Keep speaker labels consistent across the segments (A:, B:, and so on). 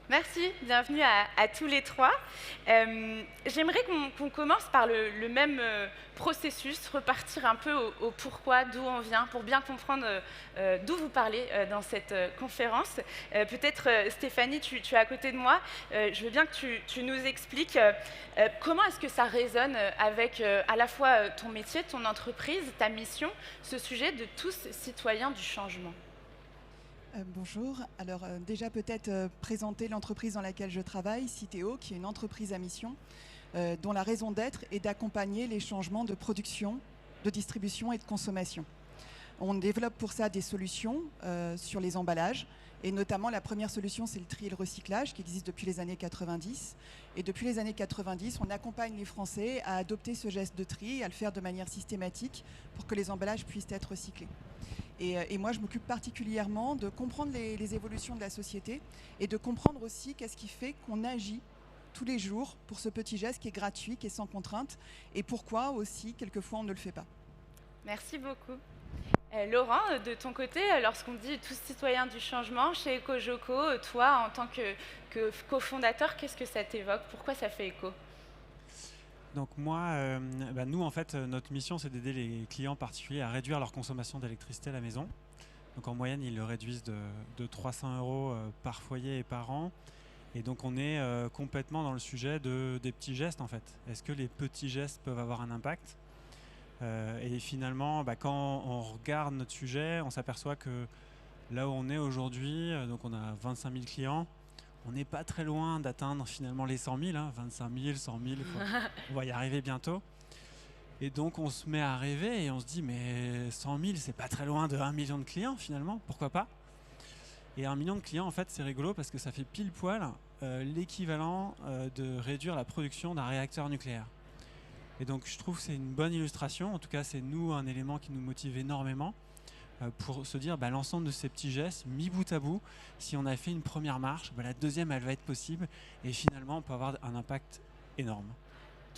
A: Merci, bienvenue à tous les trois. J'aimerais qu'on commence par le même processus, repartir un peu au pourquoi, d'où on vient, pour bien comprendre d'où vous parlez dans cette conférence. Peut-être, Stéphanie, tu es à côté de moi. Je veux bien que tu nous expliques comment est-ce que ça résonne avec à la fois ton métier, ton entreprise, ta mission, ce sujet de tous citoyens du changement.
B: Bonjour. Alors déjà peut-être présenter l'entreprise dans laquelle je travaille, Citeo, qui est une entreprise à mission, dont la raison d'être est d'accompagner les changements de production, de distribution et de consommation. On développe pour ça des solutions sur les emballages, et notamment la première solution, c'est le tri et le recyclage, qui existe depuis les années 90. Et depuis les années 90, on accompagne les Français à adopter ce geste de tri, à le faire de manière systématique pour que les emballages puissent être recyclés. Et moi, je m'occupe particulièrement de comprendre les évolutions de la société et de comprendre aussi qu'est-ce qui fait qu'on agit tous les jours pour ce petit geste qui est gratuit, qui est sans contrainte, et pourquoi aussi, quelquefois, on ne le fait pas.
A: Merci beaucoup. Laurent, de ton côté, lorsqu'on dit tous citoyens du changement, chez EcoJoco, toi, en tant que cofondateur, qu'est-ce que ça t'évoque? Pourquoi ça fait écho?
C: Donc moi, nous en fait, notre mission c'est d'aider les clients particuliers à réduire leur consommation d'électricité à la maison. Donc en moyenne, ils le réduisent de 300 € par foyer et par an. Et donc on est complètement dans le sujet des petits gestes en fait. Est-ce que les petits gestes peuvent avoir un impact? Et finalement, quand on regarde notre sujet, on s'aperçoit que là où on est aujourd'hui, donc on a 25 000 clients, on n'est pas très loin d'atteindre finalement les 100 000, 25 000, 100 000, on va y arriver bientôt. Et donc on se met à rêver et on se dit mais 100 000 c'est pas très loin de 1 million de clients finalement, pourquoi pas? Et 1 million de clients en fait c'est rigolo parce que ça fait pile poil l'équivalent de réduire la production d'un réacteur nucléaire. Et donc je trouve que c'est une bonne illustration, en tout cas c'est nous un élément qui nous motive énormément pour se dire l'ensemble de ces petits gestes, mis bout à bout, si on a fait une première marche, la deuxième elle va être possible et finalement on peut avoir un impact énorme.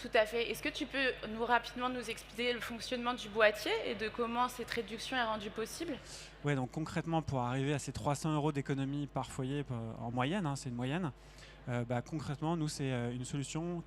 A: Tout à fait. Est-ce que tu peux rapidement nous expliquer le fonctionnement du boîtier et de comment cette réduction est rendue possible?
C: Ouais, donc concrètement pour arriver à ces 300 € d'économie par foyer en moyenne, c'est une moyenne, concrètement nous c'est une solution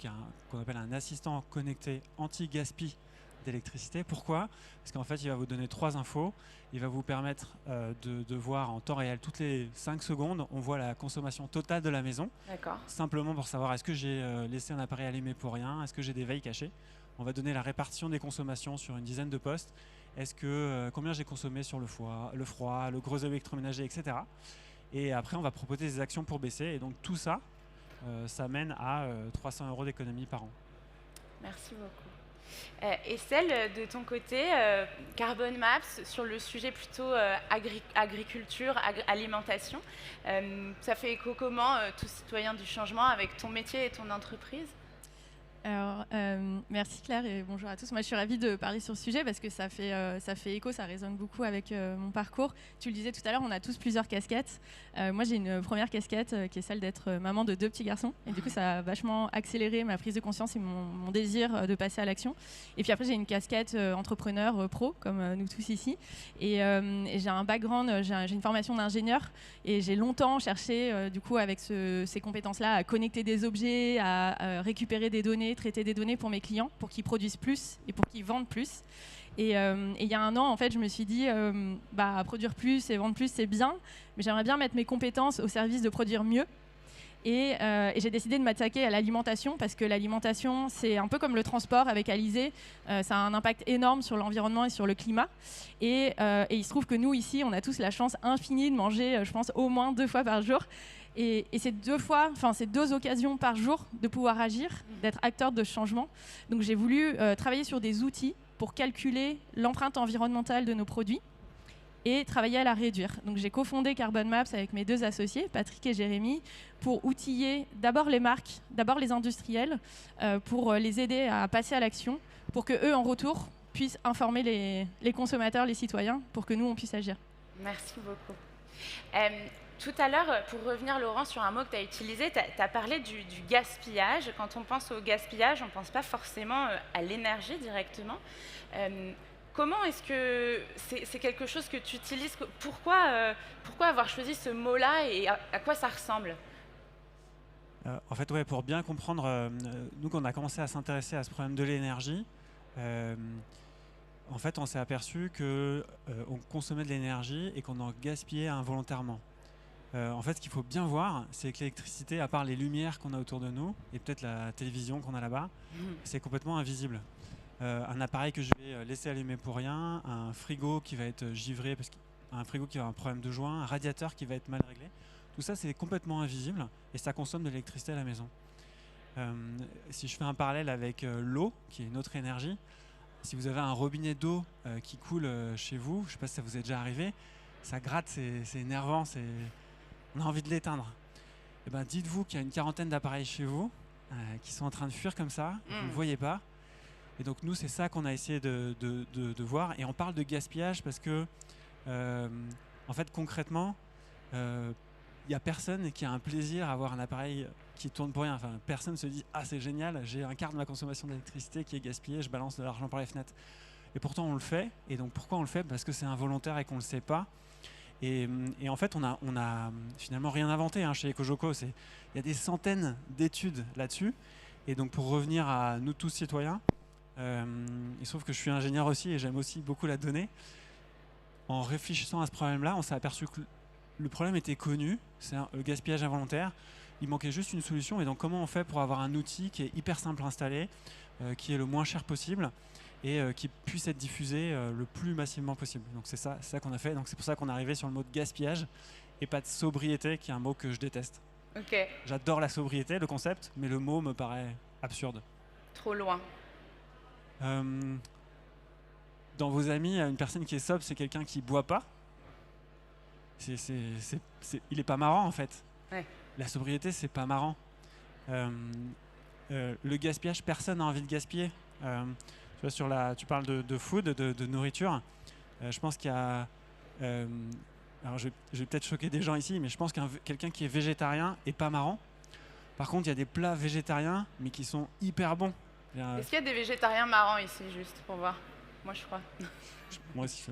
C: qu'on appelle un assistant connecté anti-gaspi d'électricité. Pourquoi? Parce qu'en fait, il va vous donner 3 infos. Il va vous permettre de voir en temps réel, toutes les 5 secondes, on voit la consommation totale de la maison.
A: D'accord.
C: Simplement pour savoir est-ce que j'ai laissé un appareil allumé pour rien, est-ce que j'ai des veilles cachées. On va donner la répartition des consommations sur une dizaine de postes. Est-ce que combien j'ai consommé sur le froid, le gros électroménager, etc. Et après, on va proposer des actions pour baisser. Et donc tout ça, ça mène à 300 € d'économie par an.
A: Merci beaucoup. Et celle de ton côté, Carbon Maps, sur le sujet plutôt agriculture, alimentation, ça fait écho comment, tous citoyens du changement, avec ton métier et ton entreprise?
D: Alors, merci Claire et bonjour à tous. Moi, je suis ravie de parler sur ce sujet parce que ça fait écho, ça résonne beaucoup avec mon parcours. Tu le disais tout à l'heure, on a tous plusieurs casquettes. Moi, j'ai une première casquette qui est celle d'être maman de 2 petits garçons. Et du coup, ça a vachement accéléré ma prise de conscience et mon désir de passer à l'action. Et puis après, j'ai une casquette entrepreneur pro, comme nous tous ici. Et j'ai un background, j'ai une formation d'ingénieur. Et j'ai longtemps cherché, du coup, avec ces compétences-là, à connecter des objets, à récupérer des données, traiter des données pour mes clients, pour qu'ils produisent plus et pour qu'ils vendent plus. Et il y a un an, en fait, je me suis dit, produire plus et vendre plus, c'est bien, mais j'aimerais bien mettre mes compétences au service de produire mieux. Et j'ai décidé de m'attaquer à l'alimentation parce que l'alimentation, c'est un peu comme le transport avec Alizé. Ça a un impact énorme sur l'environnement et sur le climat. Et il se trouve que nous, ici, on a tous la chance infinie de manger, je pense, au moins 2 fois par jour. Et c'est 2 occasions par jour de pouvoir agir, d'être acteur de changement. Donc j'ai voulu travailler sur des outils pour calculer l'empreinte environnementale de nos produits et travailler à la réduire. Donc j'ai cofondé Carbon Maps avec mes 2 associés, Patrick et Jérémy, pour outiller d'abord les marques, d'abord les industriels, pour les aider à passer à l'action, pour qu'eux, en retour, puissent informer les consommateurs, les citoyens, pour que nous, on puisse agir.
A: Merci beaucoup. Tout à l'heure, pour revenir, Laurent, sur un mot que tu as utilisé, tu as parlé du gaspillage. Quand on pense au gaspillage, on ne pense pas forcément à l'énergie directement. Comment est-ce que c'est quelque chose que tu utilises? Pourquoi avoir choisi ce mot-là et à quoi ça ressemble?
C: En fait, ouais, pour bien comprendre, nous, quand on a commencé à s'intéresser à ce problème de l'énergie, en fait, on s'est aperçu qu'on consommait de l'énergie et qu'on en gaspillait involontairement. En fait, ce qu'il faut bien voir, c'est que l'électricité, à part les lumières qu'on a autour de nous et peut-être la télévision qu'on a là-bas, c'est complètement invisible. Un appareil que je vais laisser allumer pour rien, un frigo qui va être givré parce qu'un frigo qui va avoir un problème de joint, un radiateur qui va être mal réglé, tout ça c'est complètement invisible et ça consomme de l'électricité à la maison. Si je fais un parallèle avec l'eau, qui est une autre énergie, si vous avez un robinet d'eau qui coule chez vous, je ne sais pas si ça vous est déjà arrivé, ça gratte, c'est énervant, on a envie de l'éteindre. Et ben, dites-vous qu'il y a une quarantaine d'appareils chez vous qui sont en train de fuir comme ça, vous ne le voyez pas. Et donc nous, c'est ça qu'on a essayé de voir. Et on parle de gaspillage parce que, en fait, concrètement, il n'y a personne qui a un plaisir à avoir un appareil qui tourne pour rien. Enfin, personne ne se dit « Ah, c'est génial, j'ai un quart de ma consommation d'électricité qui est gaspillée, je balance de l'argent par les fenêtres. » Et pourtant, on le fait. Et donc, pourquoi on le fait ? Parce que c'est involontaire et qu'on ne le sait pas. Et en fait, on a finalement rien inventé chez Ecojoko. Il y a des centaines d'études là-dessus. Et donc, pour revenir à nous tous citoyens, il se trouve que je suis ingénieur aussi et j'aime aussi beaucoup la donnée. En réfléchissant à ce problème-là, on s'est aperçu que le problème était connu, c'est le gaspillage involontaire. Il manquait juste une solution. Et donc, comment on fait pour avoir un outil qui est hyper simple à installer, qui est le moins cher possible et qui puisse être diffusé le plus massivement possible. Donc c'est ça qu'on a fait. Donc c'est pour ça qu'on est arrivé sur le mot de gaspillage et pas de sobriété, qui est un mot que je déteste.
A: Ok.
C: J'adore la sobriété, le concept, mais le mot me paraît absurde.
A: Trop loin.
C: Dans vos amis, une personne qui est sobre, c'est quelqu'un qui boit pas. Il est pas marrant en fait.
A: Ouais.
C: La sobriété, c'est pas marrant. Le gaspillage, personne n'a envie de gaspiller. Tu parles de food, de nourriture. Je pense qu'il y a... alors je vais peut-être choquer des gens ici, mais je pense qu'un quelqu'un qui est végétarien est pas marrant. Par contre, il y a des plats végétariens, mais qui sont hyper bons.
A: Est-ce qu'il y a des végétariens marrants ici, juste pour voir ? Moi, je crois.
C: Moi aussi.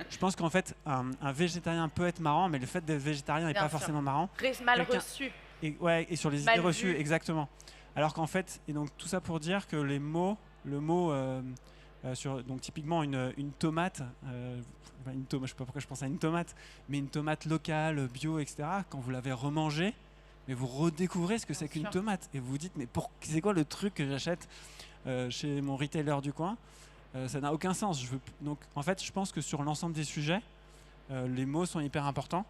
C: Je pense qu'en fait, un végétarien peut être marrant, mais le fait d'être végétarien n'est pas forcément marrant.
A: Mal reçu.
C: Et sur les idées reçues, exactement. Alors qu'en fait, et donc tout ça pour dire que le mot, donc typiquement une tomate, je ne sais pas pourquoi je pense à une tomate, mais une tomate locale, bio, etc. Quand vous l'avez remangée, mais vous redécouvrez ce que c'est qu'une tomate et vous vous dites mais c'est quoi le truc que j'achète chez mon retailer du coin, ça n'a aucun sens. Donc en fait, je pense que sur l'ensemble des sujets, les mots sont hyper importants.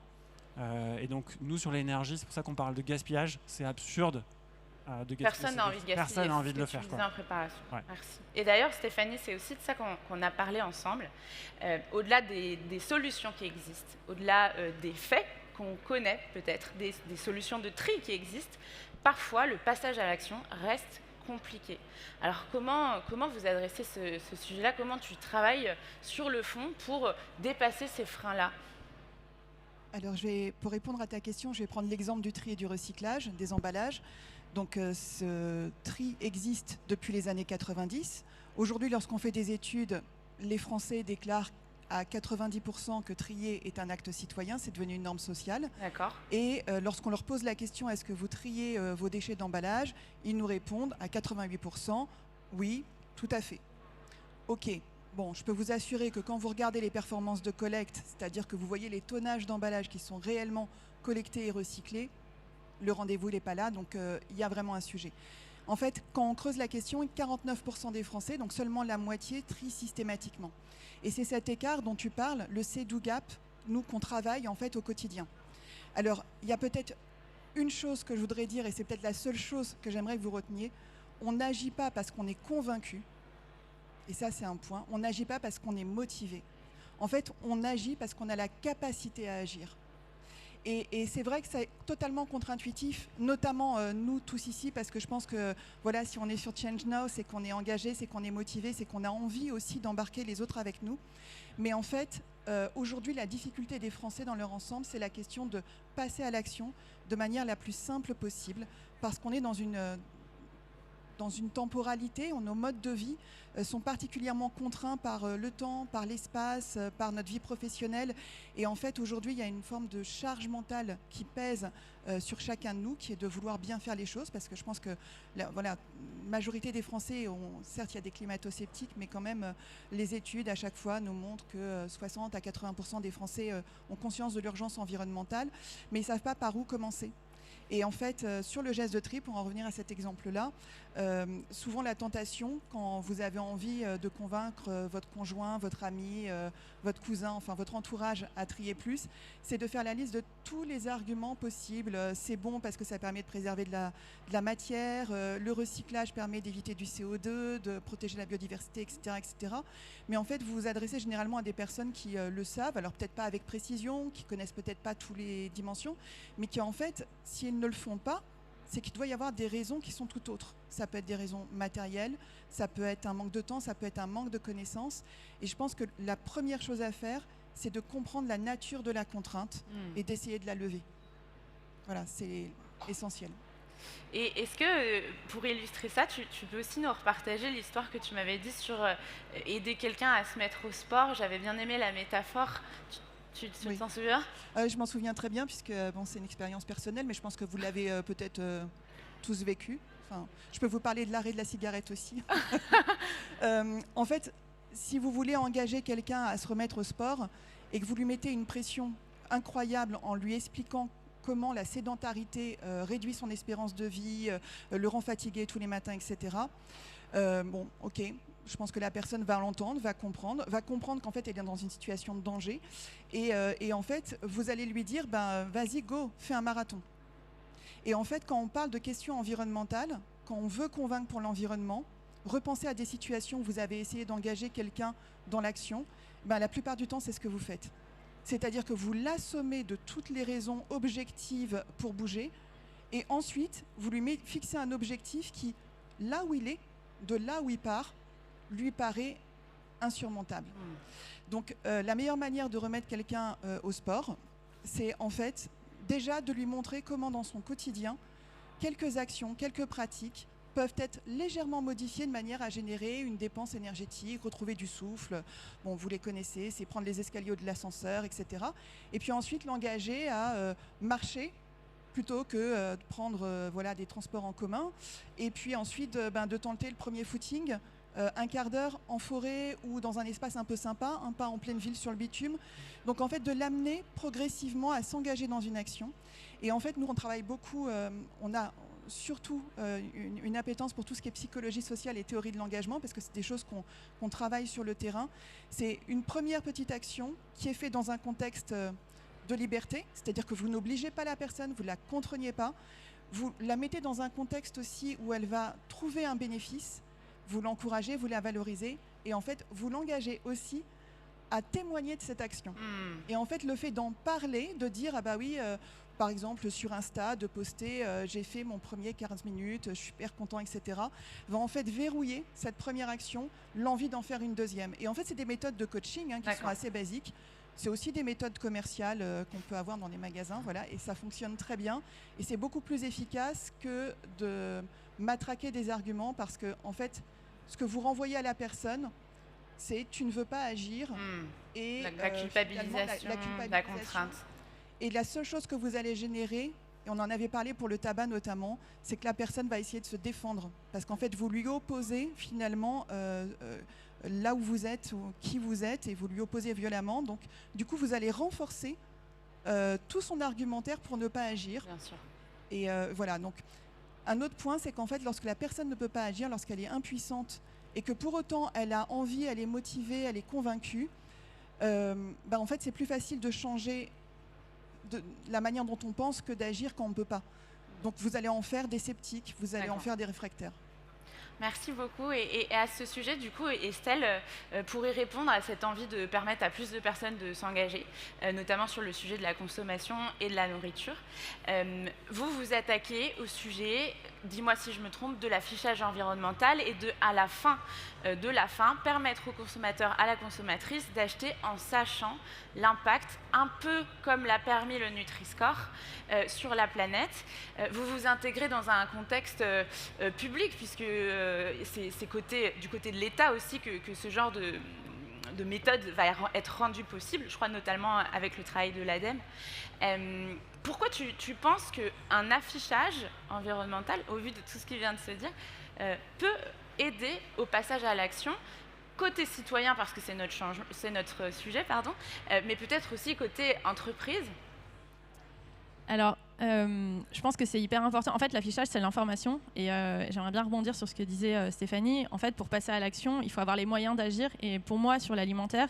C: Et donc nous sur l'énergie, c'est pour ça qu'on parle de gaspillage. C'est absurde.
A: Personne n'a envie de gaspiller.
C: Personne n'a envie de le faire.
A: En préparation.
C: Ouais.
A: Merci. Et d'ailleurs, Stéphanie, c'est aussi de ça qu'on a parlé ensemble. Au-delà des solutions qui existent, au-delà des faits qu'on connaît peut-être, des solutions de tri qui existent, parfois le passage à l'action reste compliqué. Alors comment vous adressez ce sujet-là ? Comment tu travailles sur le fond pour dépasser ces freins-là ?
B: Alors, pour répondre à ta question, je vais prendre l'exemple du tri et du recyclage des emballages. Donc, ce tri existe depuis les années 90. Aujourd'hui, lorsqu'on fait des études, les Français déclarent à 90% que trier est un acte citoyen, c'est devenu une norme sociale.
A: D'accord.
B: Et lorsqu'on leur pose la question « Est-ce que vous triez vos déchets d'emballage ?», ils nous répondent à 88% « Oui, tout à fait ». Ok. Bon, je peux vous assurer que quand vous regardez les performances de collecte, c'est-à-dire que vous voyez les tonnages d'emballage qui sont réellement collectés et recyclés, le rendez-vous n'est pas là, donc il y a vraiment un sujet. En fait, quand on creuse la question, 49% des Français, donc seulement la moitié, trient systématiquement. Et c'est cet écart dont tu parles, le say-do gap, nous, qu'on travaille en fait au quotidien. Alors, il y a peut-être une chose que je voudrais dire, et c'est peut-être la seule chose que j'aimerais que vous reteniez. On n'agit pas parce qu'on est convaincu, et ça c'est un point, on n'agit pas parce qu'on est motivé. En fait, on agit parce qu'on a la capacité à agir. Et c'est vrai que c'est totalement contre-intuitif, notamment nous tous ici, parce que je pense que voilà, si on est sur Change Now, c'est qu'on est engagé, c'est qu'on est motivé, c'est qu'on a envie aussi d'embarquer les autres avec nous. Mais en fait, aujourd'hui, la difficulté des Français dans leur ensemble, c'est la question de passer à l'action de manière la plus simple possible, parce qu'on est dans dans une temporalité, nos modes de vie sont particulièrement contraints par le temps, par l'espace, par notre vie professionnelle. Et en fait, aujourd'hui, il y a une forme de charge mentale qui pèse sur chacun de nous, qui est de vouloir bien faire les choses, parce que je pense que la majorité des Français, certes, il y a des climato-sceptiques, mais quand même, les études à chaque fois nous montrent que 60 à 80% des Français ont conscience de l'urgence environnementale, mais ils ne savent pas par où commencer. Et en fait, sur le geste de tri, pour en revenir à cet exemple-là, souvent la tentation, quand vous avez envie de convaincre votre conjoint, votre ami, votre cousin, enfin votre entourage à trier plus, c'est de faire la liste de tous les arguments possibles. C'est bon parce que ça permet de préserver de la matière, le recyclage permet d'éviter du CO2, de protéger la biodiversité, etc., etc. Mais en fait, vous vous adressez généralement à des personnes qui le savent, alors peut-être pas avec précision, qui connaissent peut-être pas toutes les dimensions, mais qui en fait, si elles ne le font pas, c'est qu'il doit y avoir des raisons qui sont tout autres. Ça peut être des raisons matérielles, ça peut être un manque de temps, ça peut être un manque de connaissances. Et je pense que la première chose à faire, c'est de comprendre la nature de la contrainte et d'essayer de la lever. Voilà, c'est essentiel.
A: Et est-ce que, pour illustrer ça, tu peux aussi nous repartager l'histoire que tu m'avais dit sur aider quelqu'un à se mettre au sport? J'avais bien aimé la métaphore. Tu t'en souviens?
B: Je m'en souviens très bien, puisque c'est une expérience personnelle, mais je pense que vous l'avez peut-être tous vécu. Enfin, je peux vous parler de l'arrêt de la cigarette aussi. En fait, si vous voulez engager quelqu'un à se remettre au sport et que vous lui mettez une pression incroyable en lui expliquant comment la sédentarité réduit son espérance de vie, le rend fatigué tous les matins, etc. Ok. Je pense que la personne va l'entendre, va comprendre qu'en fait elle est dans une situation de danger et en fait vous allez lui dire vas-y go, fais un marathon. Et en fait quand on parle de questions environnementales, quand on veut convaincre pour l'environnement, repensez à des situations où vous avez essayé d'engager quelqu'un dans l'action, la plupart du temps c'est ce que vous faites. C'est-à-dire que vous l'assommez de toutes les raisons objectives pour bouger et ensuite vous lui fixez un objectif qui, là où il est, de là où il part, lui paraît insurmontable. Donc la meilleure manière de remettre quelqu'un au sport, c'est en fait déjà de lui montrer comment dans son quotidien, quelques actions, quelques pratiques peuvent être légèrement modifiées de manière à générer une dépense énergétique, retrouver du souffle. Bon, vous les connaissez, c'est prendre les escaliers de l'ascenseur, etc. Et puis ensuite l'engager à marcher plutôt que de prendre des transports en commun. Et puis ensuite de tenter le premier footing, un quart d'heure en forêt ou dans un espace un peu sympa, pas en pleine ville sur le bitume. Donc en fait de l'amener progressivement à s'engager dans une action. Et en fait nous on travaille beaucoup, on a surtout une appétence pour tout ce qui est psychologie sociale et théorie de l'engagement, parce que c'est des choses qu'on travaille sur le terrain. C'est une première petite action qui est faite dans un contexte de liberté, c'est-à-dire que vous n'obligez pas la personne, vous ne la contraignez pas, vous la mettez dans un contexte aussi où elle va trouver un bénéfice, vous l'encouragez, vous la valorisez et en fait vous l'engagez aussi à témoigner de cette action. Et en fait le fait d'en parler, de dire par exemple sur Insta, de poster j'ai fait mon premier 15 minutes, je suis super content, etc. va en fait verrouiller cette première action, l'envie d'en faire une deuxième. Et en fait c'est des méthodes de coaching qui sont assez basiques. C'est aussi des méthodes commerciales qu'on peut avoir dans les magasins, et ça fonctionne très bien. Et c'est beaucoup plus efficace que de matraquer des arguments parce que, en fait, ce que vous renvoyez à la personne, c'est tu ne veux pas agir et
A: la culpabilisation, la contrainte.
B: Et la seule chose que vous allez générer, et on en avait parlé pour le tabac notamment, c'est que la personne va essayer de se défendre parce qu'en fait vous lui opposez finalement là où vous êtes ou qui vous êtes et vous lui opposez violemment. Donc du coup vous allez renforcer tout son argumentaire pour ne pas agir.
A: Bien sûr.
B: Et voilà, donc un autre point, c'est qu'en fait lorsque la personne ne peut pas agir, lorsqu'elle est impuissante et que pour autant elle a envie, elle est motivée, elle est convaincue, en fait c'est plus facile de changer de la manière dont on pense que d'agir quand on ne peut pas. Donc vous allez en faire des sceptiques, vous allez en faire des réfractaires.
A: Merci beaucoup. Et à ce sujet, du coup, Estelle pourrait répondre à cette envie de permettre à plus de personnes de s'engager, notamment sur le sujet de la consommation et de la nourriture. Vous vous attaquez au sujet, dis-moi si je me trompe, de l'affichage environnemental et à la fin permettre au consommateur, à la consommatrice d'acheter en sachant l'impact, un peu comme l'a permis le Nutri-Score sur la planète. Vous vous intégrez dans un contexte public, puisque c'est du côté de l'État aussi que ce genre de méthode va être rendue possible, je crois notamment avec le travail de l'ADEME. Pourquoi tu penses qu'un affichage environnemental, au vu de tout ce qui vient de se dire, peut aider au passage à l'action, côté citoyen, parce que c'est notre sujet, mais peut-être aussi côté entreprise?
D: Alors, je pense que c'est hyper important. En fait, l'affichage, c'est l'information. Et j'aimerais bien rebondir sur ce que disait Stéphanie. En fait, pour passer à l'action, il faut avoir les moyens d'agir. Et pour moi, sur l'alimentaire,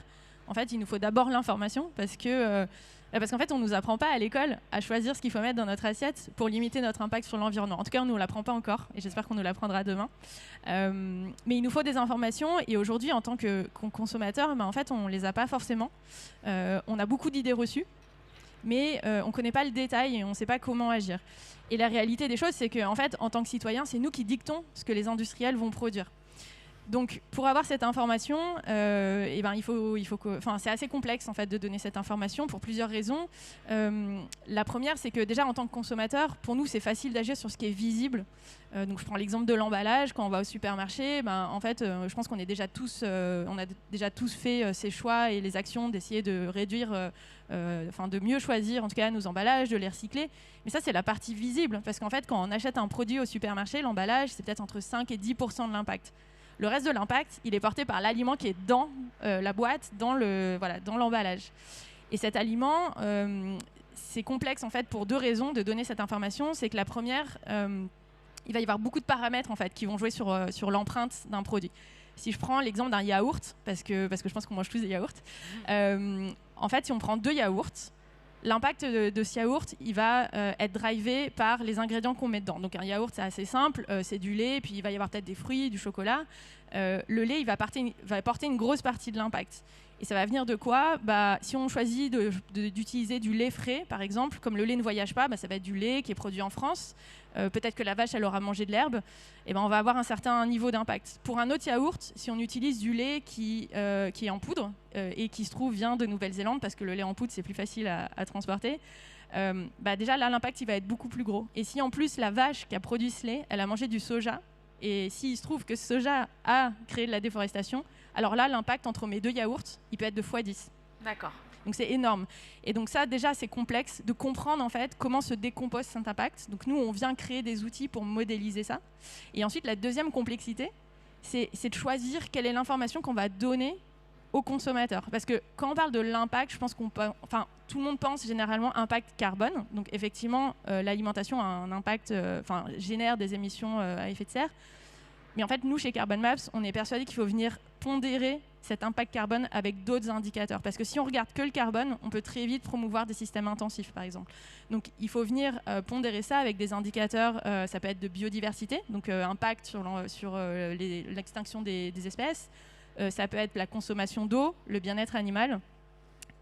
D: en fait, il nous faut d'abord l'information parce qu'en fait, on ne nous apprend pas à l'école à choisir ce qu'il faut mettre dans notre assiette pour limiter notre impact sur l'environnement. En tout cas, on ne nous l'apprend pas encore. Et j'espère qu'on nous l'apprendra demain. Mais il nous faut des informations. Et aujourd'hui, en tant que consommateur, en fait, on ne les a pas forcément. On a beaucoup d'idées reçues. Mais on ne connaît pas le détail et on ne sait pas comment agir. Et la réalité des choses, c'est qu'en fait, en tant que citoyens, c'est nous qui dictons ce que les industriels vont produire. Donc, pour avoir cette information, c'est assez complexe en fait de donner cette information pour plusieurs raisons. La première, c'est que déjà en tant que consommateur, pour nous, c'est facile d'agir sur ce qui est visible. Donc, je prends l'exemple de l'emballage. Quand on va au supermarché, en fait, je pense qu'on est on a déjà tous fait ces choix et les actions d'essayer de réduire, de mieux choisir en tout cas nos emballages, de les recycler. Mais ça, c'est la partie visible, parce qu'en fait, quand on achète un produit au supermarché, l'emballage, c'est peut-être entre 5 et 10% de l'impact. Le reste de l'impact, il est porté par l'aliment qui est dans la boîte, dans l'emballage. Et cet aliment, c'est complexe en fait pour deux raisons de donner cette information. C'est que la première, il va y avoir beaucoup de paramètres en fait qui vont jouer sur l'empreinte d'un produit. Si je prends l'exemple d'un yaourt, parce que je pense qu'on mange tous des yaourts, en fait, si on prend 2 yaourts, l'impact de ce yaourt, il va être drivé par les ingrédients qu'on met dedans. Donc un yaourt, c'est assez simple, c'est du lait, puis il va y avoir peut-être des fruits, du chocolat. Le lait, il va porter une grosse partie de l'impact. Et ça va venir de quoi ? Si on choisit d'utiliser du lait frais, par exemple, comme le lait ne voyage pas, ça va être du lait qui est produit en France. Peut-être que la vache, elle aura mangé de l'herbe. Et on va avoir un certain niveau d'impact. Pour un autre yaourt, si on utilise du lait qui est en poudre et qui se trouve vient de Nouvelle-Zélande, parce que le lait en poudre, c'est plus facile à transporter, déjà là, l'impact, il va être beaucoup plus gros. Et si en plus, la vache qui a produit ce lait, elle a mangé du soja, et s'il se trouve que ce soja a créé de la déforestation, alors là, l'impact entre mes 2 yaourts, il peut être de x10.
A: D'accord.
D: Donc c'est énorme. Et donc ça, déjà, c'est complexe de comprendre en fait comment se décompose cet impact. Donc nous, on vient créer des outils pour modéliser ça. Et ensuite, la deuxième complexité, c'est de choisir quelle est l'information qu'on va donner aux consommateurs. Parce que quand on parle de l'impact, je pense tout le monde pense généralement impact carbone. Donc effectivement, l'alimentation a un impact, génère des émissions à effet de serre. Mais en fait, nous, chez Carbon Maps, on est persuadés qu'il faut venir pondérer cet impact carbone avec d'autres indicateurs. Parce que si on regarde que le carbone, on peut très vite promouvoir des systèmes intensifs, par exemple. Donc, il faut venir pondérer ça avec des indicateurs, ça peut être de biodiversité, donc impact sur l'extinction des espèces. Ça peut être la consommation d'eau, le bien-être animal.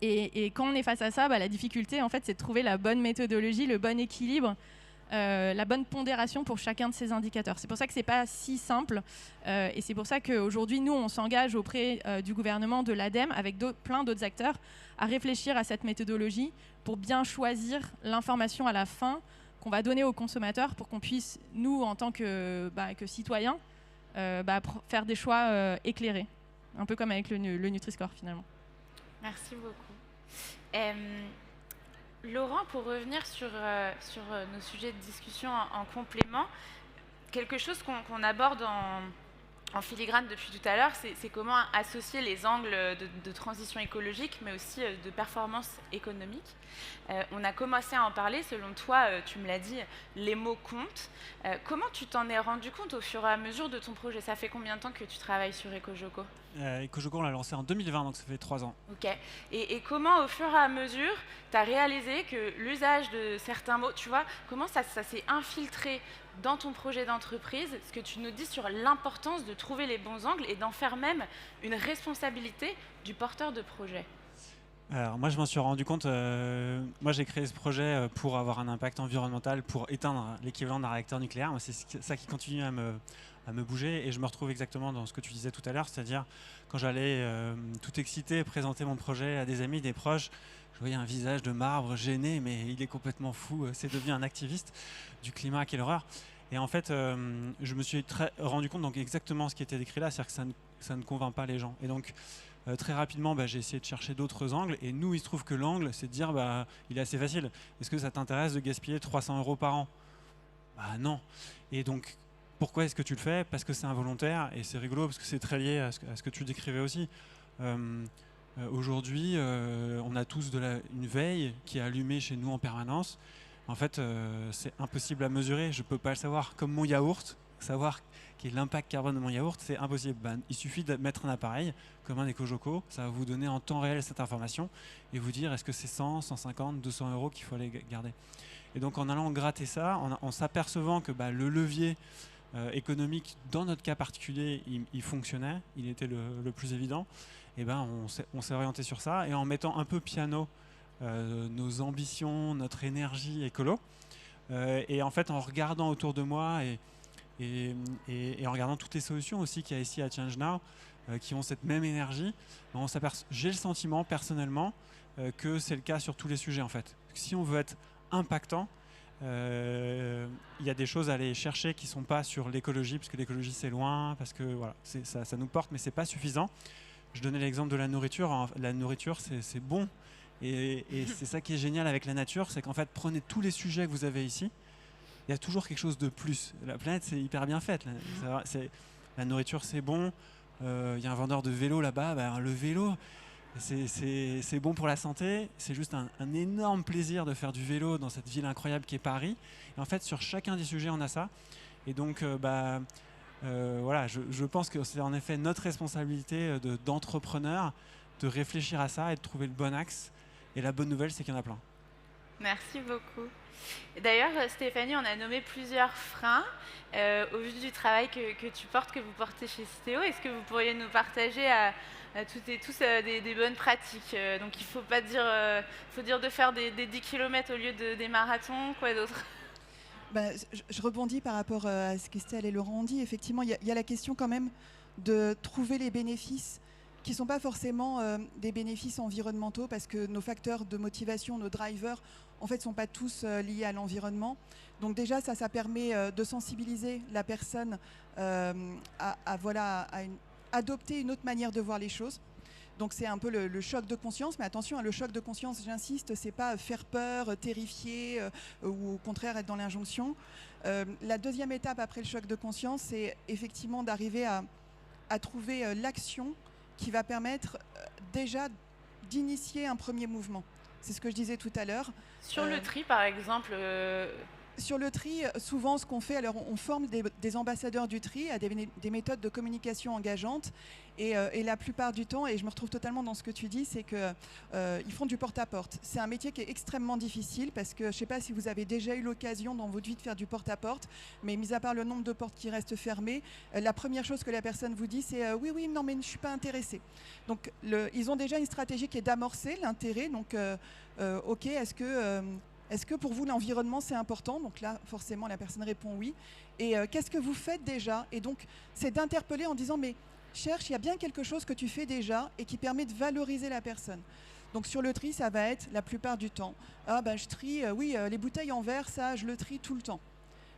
D: Et quand on est face à ça, la difficulté, en fait, c'est de trouver la bonne méthodologie, le bon équilibre, la bonne pondération pour chacun de ces indicateurs. C'est pour ça que ce n'est pas si simple et c'est pour ça qu'aujourd'hui, nous, on s'engage auprès du gouvernement, de l'ADEME, avec plein d'autres acteurs, à réfléchir à cette méthodologie pour bien choisir l'information à la fin qu'on va donner aux consommateurs pour qu'on puisse, nous, en tant que citoyens, faire des choix éclairés. Un peu comme avec le Nutri-Score, finalement.
A: Merci beaucoup. Laurent, pour revenir sur nos sujets de discussion en complément, quelque chose qu'on aborde en filigrane depuis tout à l'heure, c'est comment associer les angles de transition écologique, mais aussi de performance économique. On a commencé à en parler, selon toi, tu me l'as dit, les mots comptent. Comment tu t'en es rendu compte au fur et à mesure de ton projet ? Ça fait combien de temps que tu travailles sur EcoJoco ?
C: EcoJoco, on l'a lancé en 2020, donc ça fait 3 ans.
A: Ok. Et comment, au fur et à mesure, tu as réalisé que l'usage de certains mots, tu vois, comment ça s'est infiltré dans ton projet d'entreprise, ce que tu nous dis sur l'importance de trouver les bons angles et d'en faire même une responsabilité du porteur de projet.
C: Alors moi je m'en suis rendu compte, moi j'ai créé ce projet pour avoir un impact environnemental, pour éteindre l'équivalent d'un réacteur nucléaire. Moi, c'est ça qui continue à me bouger, et je me retrouve exactement dans ce que tu disais tout à l'heure, c'est-à-dire quand j'allais tout excité présenter mon projet à des amis, des proches, je voyais un visage de marbre gêné, mais il est complètement fou, c'est devenu un activiste du climat, quelle horreur. Et en fait je me suis rendu compte donc exactement ce qui était décrit là, c'est-à-dire que ça ne convainc pas les gens. Et donc très rapidement, j'ai essayé de chercher d'autres angles, et nous, il se trouve que l'angle, c'est de dire, il est assez facile. Est-ce que ça t'intéresse de gaspiller 300 € par an ? Non. Et donc, pourquoi est-ce que tu le fais ? Parce que c'est involontaire, et c'est rigolo, parce que c'est très lié à ce que tu décrivais aussi. Aujourd'hui, on a tous une veille qui est allumée chez nous en permanence. En fait, c'est impossible à mesurer, je ne peux pas le savoir. Comme mon yaourt, savoir quel est l'impact carbone de mon yaourt, c'est impossible. Il suffit de mettre un appareil, comme un EcoJoco, ça va vous donner en temps réel cette information et vous dire est-ce que c'est 100, 150, 200 € qu'il faut aller garder. Et donc en allant gratter ça, en s'apercevant que le levier économique, dans notre cas particulier, il fonctionnait, il était le plus évident, et on s'est orienté sur ça, et en mettant un peu piano nos ambitions, notre énergie écolo, et en fait en regardant autour de moi et en regardant toutes les solutions aussi qu'il y a ici à Change Now, qui ont cette même énergie, j'ai le sentiment personnellement que c'est le cas sur tous les sujets en fait. Si on veut être impactant, il y a des choses à aller chercher qui ne sont pas sur l'écologie, parce que l'écologie c'est loin, parce que voilà, ça nous porte, mais c'est pas suffisant. Je donnais l'exemple de la nourriture. La nourriture c'est bon, et c'est ça qui est génial avec la nature, c'est qu'en fait prenez tous les sujets que vous avez ici, il y a toujours quelque chose de plus. La planète, c'est hyper bien faite. La nourriture, c'est bon. Il y a un vendeur de vélo là-bas. Le vélo, c'est bon pour la santé. C'est juste un énorme plaisir de faire du vélo dans cette ville incroyable qui est Paris. Et en fait, sur chacun des sujets, on a ça. Et donc, voilà, je pense que c'est en effet notre responsabilité d'entrepreneur de réfléchir à ça et de trouver le bon axe. Et la bonne nouvelle, c'est qu'il y en a plein.
A: Merci beaucoup. D'ailleurs, Stéphanie, on a nommé plusieurs freins au vu du travail que tu portes, que vous portez chez Citeo. Est-ce que vous pourriez nous partager à toutes et tous des bonnes pratiques ? Donc, il faut pas dire, faut dire de faire des 10 km au lieu des marathons, quoi d'autre ?
B: Je rebondis par rapport à ce qu'Estelle et Laurent ont dit. Effectivement, il y a la question quand même de trouver les bénéfices qui ne sont pas forcément des bénéfices environnementaux, parce que nos facteurs de motivation, nos drivers, en fait, ne sont pas tous liés à l'environnement. Donc déjà, ça permet de sensibiliser la personne à adopter une autre manière de voir les choses. Donc c'est un peu le choc de conscience, mais attention, le choc de conscience, j'insiste, c'est pas faire peur, terrifier ou au contraire être dans l'injonction. La deuxième étape après le choc de conscience, c'est effectivement d'arriver à trouver l'action qui va permettre déjà d'initier un premier mouvement. C'est ce que je disais tout à l'heure.
A: Sur le tri, par exemple
B: Sur le tri, souvent, ce qu'on fait, alors on forme des ambassadeurs du tri à des méthodes de communication engageantes. Et la plupart du temps, et je me retrouve totalement dans ce que tu dis, c'est qu'ils font du porte-à-porte. C'est un métier qui est extrêmement difficile, parce que je ne sais pas si vous avez déjà eu l'occasion dans votre vie de faire du porte-à-porte, mais mis à part le nombre de portes qui restent fermées, la première chose que la personne vous dit, c'est oui, non, mais je ne suis pas intéressée. Donc, ils ont déjà une stratégie qui est d'amorcer l'intérêt. Donc, OK, est-ce que pour vous, l'environnement, c'est important ? Donc là, forcément, la personne répond oui. Et qu'est-ce que vous faites déjà ? Et donc, c'est d'interpeller en disant, mais cherche, il y a bien quelque chose que tu fais déjà et qui permet de valoriser la personne. Donc sur le tri, ça va être la plupart du temps. Je trie, les bouteilles en verre, ça, je le trie tout le temps.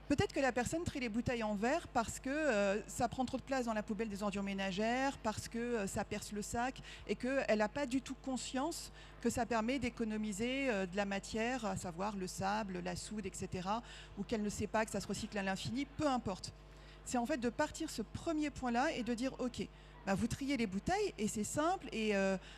B: Peut-être que la personne trie les bouteilles en verre parce que ça prend trop de place dans la poubelle des ordures ménagères, parce que ça perce le sac, et qu'elle n'a pas du tout conscience que ça permet d'économiser de la matière, à savoir le sable, la soude, etc., ou qu'elle ne sait pas que ça se recycle à l'infini, peu importe. C'est en fait de partir ce premier point-là et de dire, OK, vous triez les bouteilles, et c'est simple. Et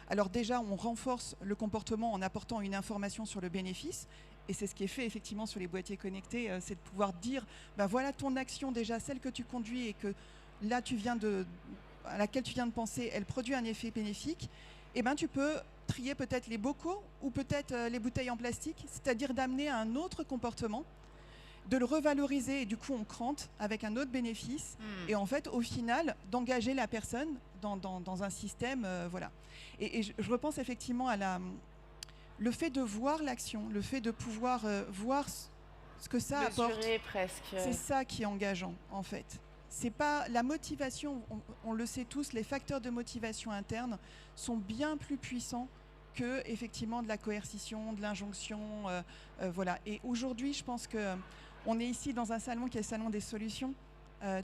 B: alors déjà, on renforce le comportement en apportant une information sur le bénéfice. Et c'est ce qui est fait effectivement sur les boîtiers connectés, c'est de pouvoir dire, voilà ton action déjà, celle que tu conduis et que là à laquelle tu viens de penser, elle produit un effet bénéfique. Et tu peux trier peut-être les bocaux ou peut-être les bouteilles en plastique, c'est-à-dire d'amener à un autre comportement. de le revaloriser et du coup on crante avec un autre bénéfice et en fait au final d'engager la personne dans un système voilà. Et je repense effectivement à le fait de voir l'action, le fait de pouvoir voir ce que ça apporte.
A: Mesurer presque.
B: C'est ça qui est engageant en fait. C'est pas la motivation, on le sait tous, les facteurs de motivation interne sont bien plus puissants que effectivement de la coercition, de l'injonction, voilà. Et aujourd'hui, je pense que on est ici dans un salon qui est le salon des solutions.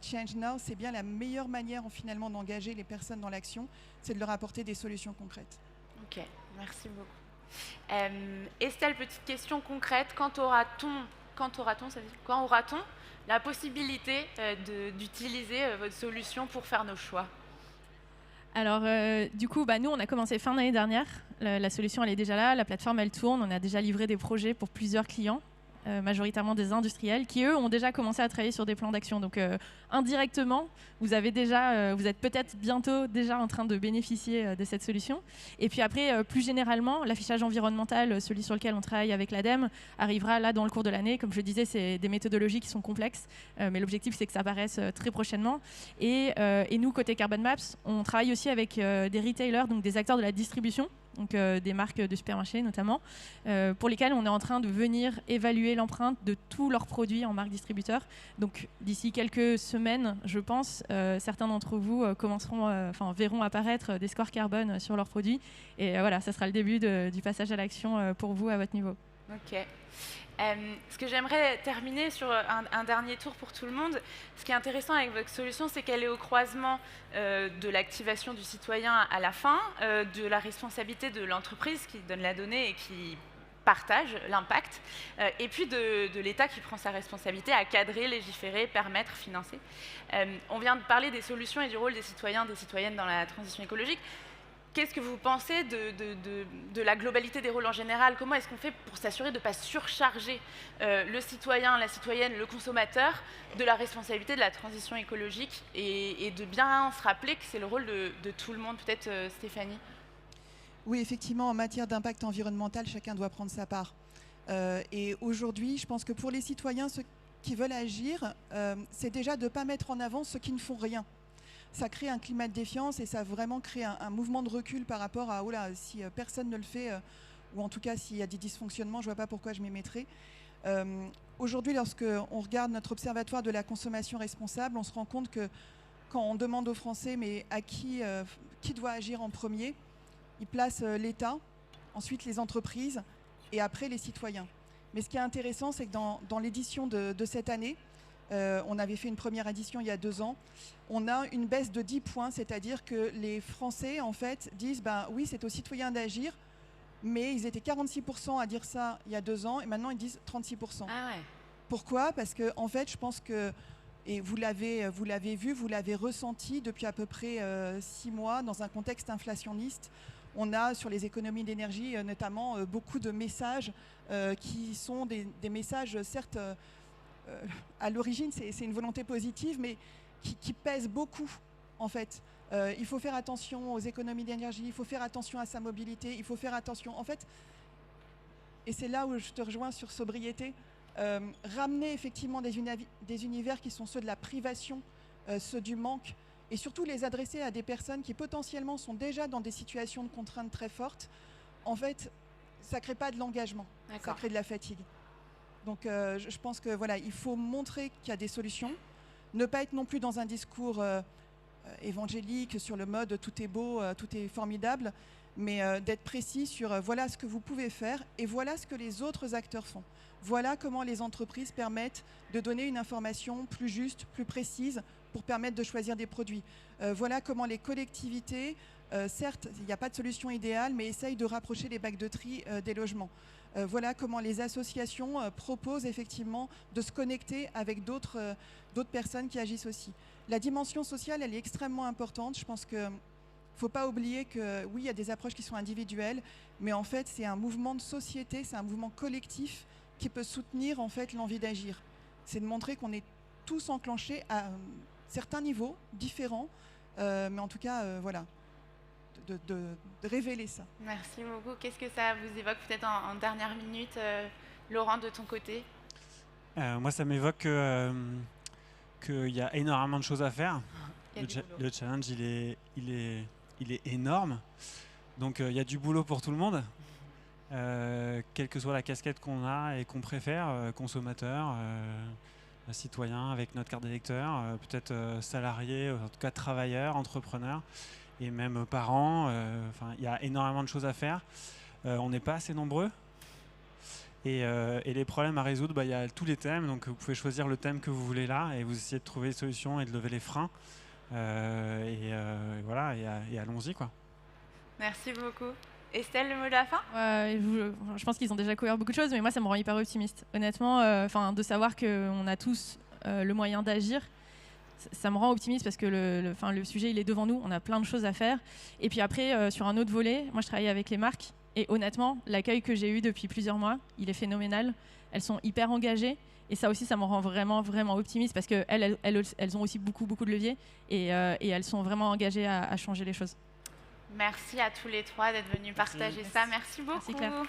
B: Change Now, c'est bien la meilleure manière finalement d'engager les personnes dans l'action, c'est de leur apporter des solutions concrètes.
A: Ok, merci beaucoup. Estelle, petite question concrète. Quand aura-t-on la possibilité d'utiliser votre solution pour faire nos choix?
D: Alors, du coup, nous, on a commencé fin d'année dernière. La solution, elle est déjà là. La plateforme, elle tourne. On a déjà livré des projets pour plusieurs clients, majoritairement des industriels, qui, eux, ont déjà commencé à travailler sur des plans d'action. Donc, indirectement, vous êtes peut-être bientôt déjà en train de bénéficier de cette solution. Et puis après, plus généralement, l'affichage environnemental, celui sur lequel on travaille avec l'ADEME, arrivera là dans le cours de l'année. Comme je le disais, c'est des méthodologies qui sont complexes, mais l'objectif, c'est que ça apparaisse très prochainement. Et nous, côté Carbon Maps, on travaille aussi avec des retailers, donc des acteurs de la distribution, donc des marques de supermarchés notamment, pour lesquels on est en train de venir évaluer l'empreinte de tous leurs produits en marque distributeur. Donc d'ici quelques semaines, je pense, certains d'entre vous verront apparaître des scores carbone sur leurs produits. Et voilà, ça sera le début du passage à l'action pour vous à votre niveau.
A: Ok. Ce que j'aimerais terminer sur un dernier tour pour tout le monde, ce qui est intéressant avec votre solution, c'est qu'elle est au croisement de l'activation du citoyen à la fin, de la responsabilité de l'entreprise qui donne la donnée et qui partage l'impact, et puis de l'État qui prend sa responsabilité à cadrer, légiférer, permettre, financer. On vient de parler des solutions et du rôle des citoyens, des citoyennes dans la transition écologique. Qu'est-ce que vous pensez de la globalité des rôles en général? Comment est-ce qu'on fait pour s'assurer de ne pas surcharger le citoyen, la citoyenne, le consommateur de la responsabilité de la transition écologique et de bien se rappeler que c'est le rôle de tout le monde? Peut-être Stéphanie?
B: Oui, effectivement, en matière d'impact environnemental, chacun doit prendre sa part. Et aujourd'hui, je pense que pour les citoyens, ceux qui veulent agir, c'est déjà de ne pas mettre en avant ceux qui ne font rien. Ça crée un climat de défiance et ça vraiment crée un mouvement de recul par rapport à, oh là, si personne ne le fait, ou en tout cas s'il y a des dysfonctionnements, je ne vois pas pourquoi je m'y mettrais. Aujourd'hui, lorsqu'on regarde notre observatoire de la consommation responsable, on se rend compte que quand on demande aux Français, mais à qui doit agir en premier, ils placent l'État, ensuite les entreprises et après les citoyens. Mais ce qui est intéressant, c'est que dans l'édition de cette année, on avait fait une première édition il y a 2 ans, on a une baisse de 10 points, c'est-à-dire que les Français, en fait, disent oui, c'est aux citoyens d'agir, mais ils étaient 46% à dire ça il y a 2 ans, et maintenant ils disent 36%.
A: Ah ouais.
B: Pourquoi? Parce que, en fait, je pense que, et vous l'avez vu, vous l'avez ressenti depuis à peu près 6 mois, dans un contexte inflationniste, on a sur les économies d'énergie, notamment, beaucoup de messages qui sont des messages, certes, à l'origine, c'est une volonté positive, mais qui pèse beaucoup, en fait. Il faut faire attention aux économies d'énergie, il faut faire attention à sa mobilité, il faut faire attention, en fait, et c'est là où je te rejoins sur sobriété, ramener effectivement des univers qui sont ceux de la privation, ceux du manque, et surtout les adresser à des personnes qui potentiellement sont déjà dans des situations de contraintes très fortes. En fait, ça ne crée pas de l'engagement, ça crée de la fatigue. Donc je pense que voilà, il faut montrer qu'il y a des solutions, ne pas être non plus dans un discours évangélique sur le mode tout est beau, tout est formidable, mais d'être précis sur voilà ce que vous pouvez faire et voilà ce que les autres acteurs font. Voilà comment les entreprises permettent de donner une information plus juste, plus précise pour permettre de choisir des produits. Voilà comment les collectivités, certes, il n'y a pas de solution idéale, mais essayent de rapprocher les bacs de tri des logements. Voilà comment les associations proposent effectivement de se connecter avec d'autres personnes qui agissent aussi. La dimension sociale, elle est extrêmement importante. Je pense qu'il ne faut pas oublier que oui, il y a des approches qui sont individuelles, mais en fait, c'est un mouvement de société, c'est un mouvement collectif qui peut soutenir en fait l'envie d'agir. C'est de montrer qu'on est tous enclenchés à certains niveaux différents, mais en tout cas, voilà. De révéler ça.
A: Merci beaucoup. Qu'est-ce que ça vous évoque peut-être en dernière minute, Laurent, de ton côté?
C: Moi, ça m'évoque qu'il y a énormément de choses à faire. Le challenge, il est énorme. Donc, il y a du boulot pour tout le monde. Quelle que soit la casquette qu'on a et qu'on préfère, consommateur, citoyen avec notre carte d'électeur, peut-être salarié, en tout cas travailleur, entrepreneur et même parents. Il y a énormément de choses à faire. On n'est pas assez nombreux. Et les problèmes à résoudre, il y a tous les thèmes. Donc vous pouvez choisir le thème que vous voulez là et vous essayez de trouver des solutions et de lever les freins. Voilà, et allons-y, quoi.
A: Merci beaucoup. Estelle, le mot de la fin ?
D: Je pense qu'ils ont déjà couvert beaucoup de choses, mais moi, ça me rend hyper optimiste. Honnêtement, de savoir qu'on a tous le moyen d'agir, ça me rend optimiste parce que le sujet, il est devant nous. On a plein de choses à faire. Et puis après, sur un autre volet, moi, je travaille avec les marques. Et honnêtement, l'accueil que j'ai eu depuis plusieurs mois, il est phénoménal. Elles sont hyper engagées. Et ça aussi, ça me rend vraiment, vraiment optimiste parce qu'elles ont aussi beaucoup, beaucoup de leviers. Et elles sont vraiment engagées à changer les choses.
A: Merci à tous les trois d'être venus partager ça. Merci beaucoup.
D: Merci Claire.